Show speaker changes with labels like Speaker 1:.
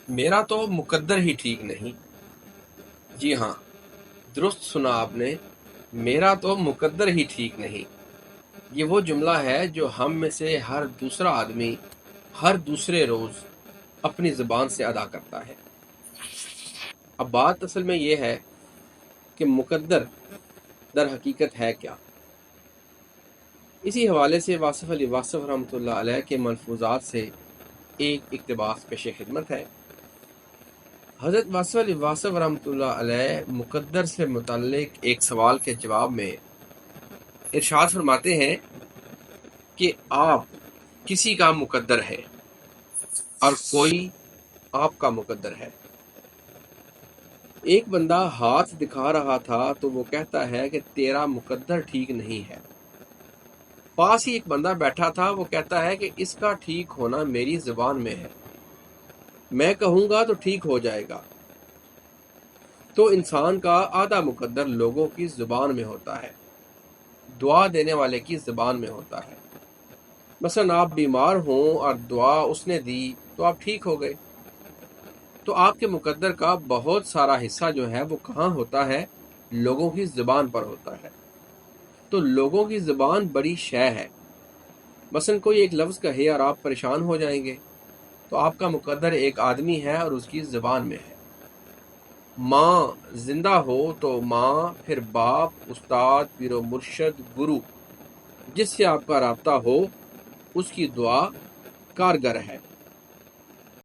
Speaker 1: میرا تو مقدر ہی ٹھیک نہیں۔ جی ہاں، درست سنا آپ نے، میرا تو مقدر ہی ٹھیک نہیں۔ یہ وہ جملہ ہے جو ہم میں سے ہر دوسرا آدمی ہر دوسرے روز اپنی زبان سے ادا کرتا ہے۔ اب بات اصل میں یہ ہے کہ مقدر در حقیقت ہے کیا؟ اسی حوالے سے واصف علی واصف رحمۃ اللہ علیہ کے ملفوظات سے ایک اقتباس پیش خدمت ہے۔ حضرت واصف علی واصف رحمۃ اللہ علیہ مقدر سے متعلق ایک سوال کے جواب میں ارشاد فرماتے ہیں کہ آپ کسی کا مقدر ہے اور کوئی آپ کا مقدر ہے۔ ایک بندہ ہاتھ دکھا رہا تھا تو وہ کہتا ہے کہ تیرا مقدر ٹھیک نہیں ہے۔ پاس ہی ایک بندہ بیٹھا تھا، وہ کہتا ہے کہ اس کا ٹھیک ہونا میری زبان میں ہے، میں کہوں گا تو ٹھیک ہو جائے گا۔ تو انسان کا آدھا مقدر لوگوں کی زبان میں ہوتا ہے، دعا دینے والے کی زبان میں ہوتا ہے۔ مثلا آپ بیمار ہوں اور دعا اس نے دی تو آپ ٹھیک ہو گئے، تو آپ کے مقدر کا بہت سارا حصہ جو ہے وہ کہاں ہوتا ہے؟ لوگوں کی زبان پر ہوتا ہے۔ تو لوگوں کی زبان بڑی شے ہے۔ مثلا کوئی ایک لفظ کہے اور آپ پریشان ہو جائیں گے، تو آپ کا مقدر ایک آدمی ہے اور اس کی زبان میں ہے۔ ماں زندہ ہو تو ماں، پھر باپ، استاد، پیر و مرشد، گرو، جس سے آپ کا رابطہ ہو اس کی دعا کارگر ہے۔